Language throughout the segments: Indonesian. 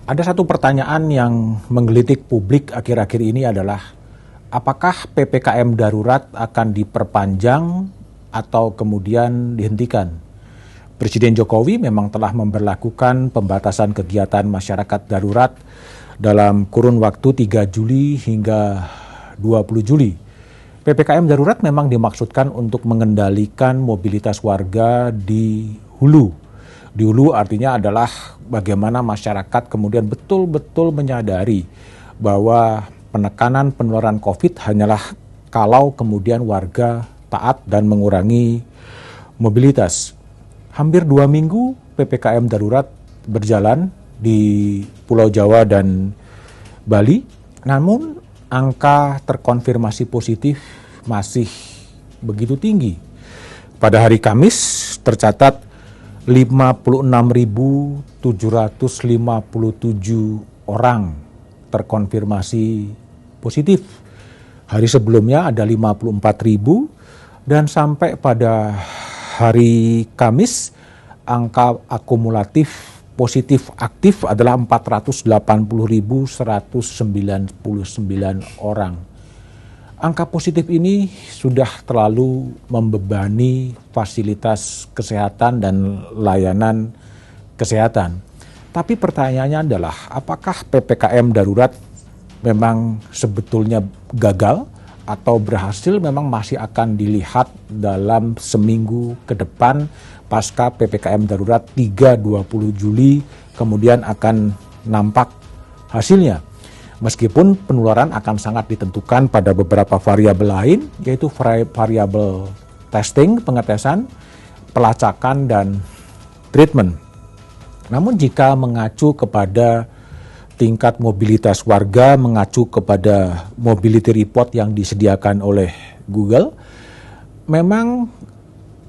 Ada satu pertanyaan yang menggelitik publik akhir-akhir ini adalah apakah PPKM darurat akan diperpanjang atau kemudian dihentikan? Presiden Jokowi memang telah memberlakukan pembatasan kegiatan masyarakat darurat dalam kurun waktu 3 Juli hingga 20 Juli. PPKM darurat memang dimaksudkan untuk mengendalikan mobilitas warga di hulu. Di hulu artinya adalah bagaimana masyarakat kemudian betul-betul menyadari bahwa penekanan penularan COVID hanyalah kalau kemudian warga taat dan mengurangi mobilitas. Hampir 2 minggu PPKM darurat berjalan di Pulau Jawa dan Bali, namun angka terkonfirmasi positif masih begitu tinggi. Pada hari Kamis tercatat 56.757 orang terkonfirmasi positif. Hari sebelumnya ada 54.000 dan sampai pada hari Kamis angka akumulatif positif aktif adalah 480.199 orang. Angka positif ini sudah terlalu membebani fasilitas kesehatan dan layanan kesehatan. Tapi pertanyaannya adalah apakah PPKM darurat memang sebetulnya gagal atau berhasil, memang masih akan dilihat dalam seminggu ke depan pasca PPKM darurat 3-20 Juli kemudian akan nampak hasilnya. Meskipun penularan akan sangat ditentukan pada beberapa variabel lain, yaitu variabel testing, pengetesan, pelacakan, dan treatment. Namun jika mengacu kepada tingkat mobilitas warga, mengacu kepada mobility report yang disediakan oleh Google, memang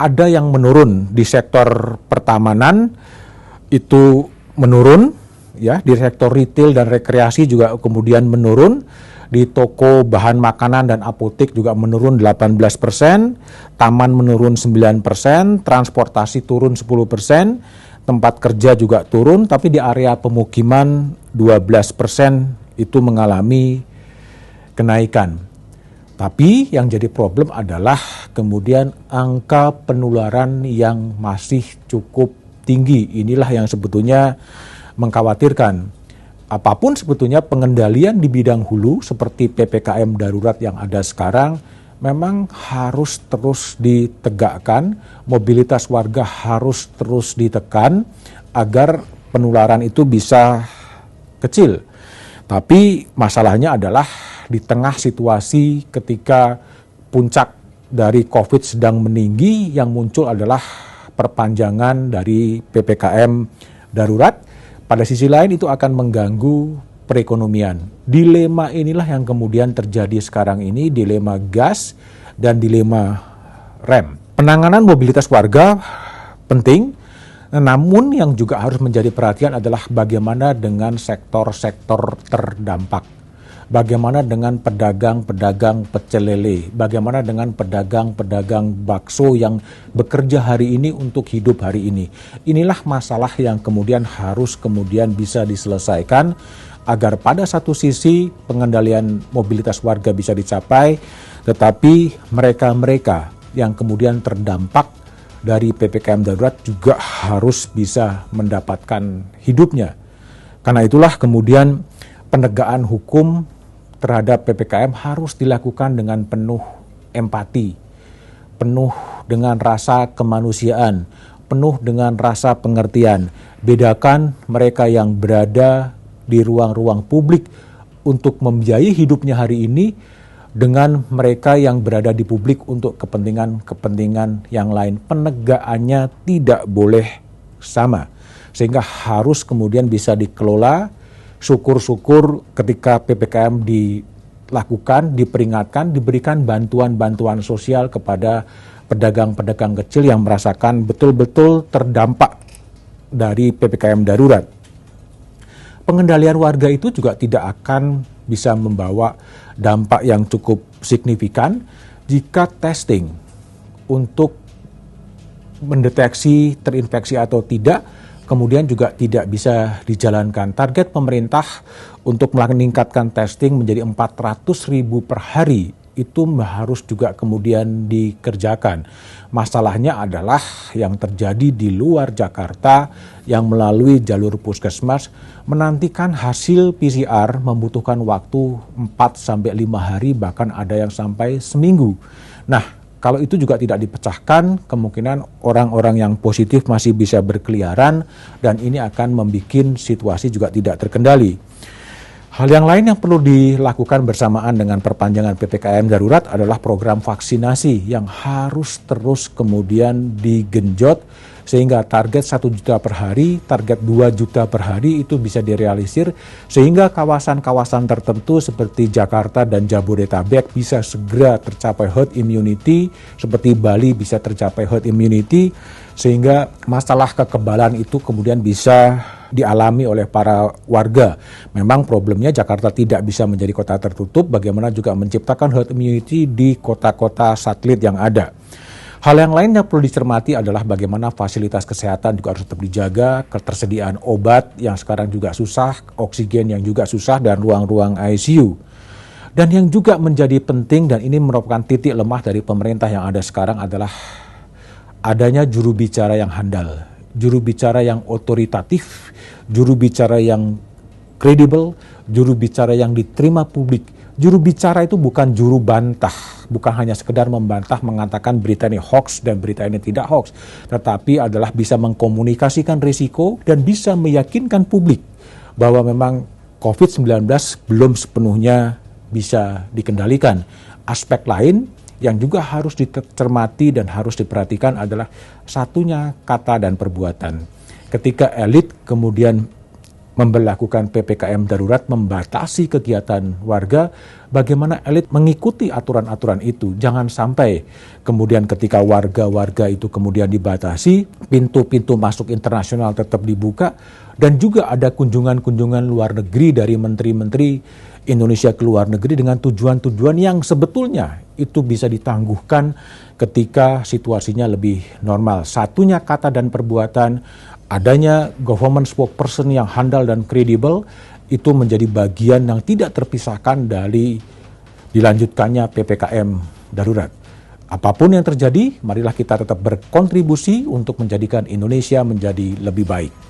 ada yang menurun di sektor pertamanan, itu menurun, ya, di sektor retail dan rekreasi juga kemudian menurun, di toko bahan makanan dan apotek juga menurun 18%, taman menurun 9%, transportasi turun 10%, tempat kerja juga turun, tapi di area pemukiman 12% itu mengalami kenaikan. Tapi yang jadi problem adalah kemudian angka penularan yang masih cukup tinggi. Inilah yang sebetulnya mengkhawatirkan. Apapun sebetulnya pengendalian di bidang hulu seperti PPKM darurat yang ada sekarang memang harus terus ditegakkan, mobilitas warga harus terus ditekan agar penularan itu bisa kecil. Tapi masalahnya adalah di tengah situasi ketika puncak dari COVID sedang meninggi, yang muncul adalah perpanjangan dari PPKM darurat. Pada sisi lain itu akan mengganggu perekonomian. Dilema inilah yang kemudian terjadi sekarang ini, dilema gas dan dilema rem. Penanganan mobilitas warga penting, namun yang juga harus menjadi perhatian adalah bagaimana dengan sektor-sektor terdampak. Bagaimana dengan pedagang-pedagang pecel lele, bagaimana dengan pedagang-pedagang bakso yang bekerja hari ini untuk hidup hari ini. Inilah masalah yang kemudian harus bisa diselesaikan agar pada satu sisi pengendalian mobilitas warga bisa dicapai, tetapi mereka-mereka yang kemudian terdampak dari PPKM darurat juga harus bisa mendapatkan hidupnya. Karena itulah kemudian penegakan hukum terhadap PPKM harus dilakukan dengan penuh empati, penuh dengan rasa kemanusiaan, penuh dengan rasa pengertian. Bedakan mereka yang berada di ruang-ruang publik untuk membiayai hidupnya hari ini dengan mereka yang berada di publik untuk kepentingan-kepentingan yang lain. Penegakannya tidak boleh sama, sehingga harus kemudian bisa dikelola. Syukur-syukur ketika PPKM dilakukan, diperingatkan, diberikan bantuan-bantuan sosial kepada pedagang-pedagang kecil yang merasakan betul-betul terdampak dari PPKM darurat. Pengendalian warga itu juga tidak akan bisa membawa dampak yang cukup signifikan jika testing untuk mendeteksi terinfeksi atau tidak kemudian juga tidak bisa dijalankan. Target pemerintah untuk meningkatkan testing menjadi 400.000 per hari itu harus juga kemudian dikerjakan. Masalahnya adalah yang terjadi di luar Jakarta yang melalui jalur puskesmas menantikan hasil PCR membutuhkan waktu 4-5 hari, bahkan ada yang sampai seminggu. Nah, kalau itu juga tidak dipecahkan, kemungkinan orang-orang yang positif masih bisa berkeliaran dan ini akan membuat situasi juga tidak terkendali. Hal yang lain yang perlu dilakukan bersamaan dengan perpanjangan PPKM darurat adalah program vaksinasi yang harus terus kemudian digenjot sehingga target 1 juta per hari, target 2 juta per hari itu bisa direalisir sehingga kawasan-kawasan tertentu seperti Jakarta dan Jabodetabek bisa segera tercapai herd immunity, seperti Bali bisa tercapai herd immunity, sehingga masalah kekebalan itu kemudian bisa dialami oleh para warga. Memang problemnya Jakarta tidak bisa menjadi kota tertutup, bagaimana juga menciptakan herd immunity di kota-kota satelit yang ada. Hal yang lain yang perlu dicermati adalah bagaimana fasilitas kesehatan juga harus tetap dijaga, ketersediaan obat yang sekarang juga susah, oksigen yang juga susah, dan ruang-ruang ICU. Dan yang juga menjadi penting dan ini merupakan titik lemah dari pemerintah yang ada sekarang adalah adanya juru bicara yang handal, juru bicara yang otoritatif, juru bicara yang kredibel, juru bicara yang diterima publik. Juru bicara itu bukan juru bantah, bukan hanya sekedar membantah mengatakan berita ini hoax dan berita ini tidak hoax, tetapi adalah bisa mengkomunikasikan risiko dan bisa meyakinkan publik bahwa memang COVID-19 belum sepenuhnya bisa dikendalikan. Aspek lain yang juga harus dicermati dan harus diperhatikan adalah satunya kata dan perbuatan. Ketika elit kemudian memberlakukan PPKM darurat, membatasi kegiatan warga, bagaimana elit mengikuti aturan-aturan itu. Jangan sampai kemudian ketika warga-warga itu kemudian dibatasi, pintu-pintu masuk internasional tetap dibuka, dan juga ada kunjungan-kunjungan luar negeri dari menteri-menteri Indonesia ke luar negeri dengan tujuan-tujuan yang sebetulnya itu bisa ditangguhkan ketika situasinya lebih normal. Satunya kata dan perbuatan, adanya government spokesperson yang handal dan kredibel itu menjadi bagian yang tidak terpisahkan dari dilanjutkannya PPKM darurat. Apapun yang terjadi, marilah kita tetap berkontribusi untuk menjadikan Indonesia menjadi lebih baik.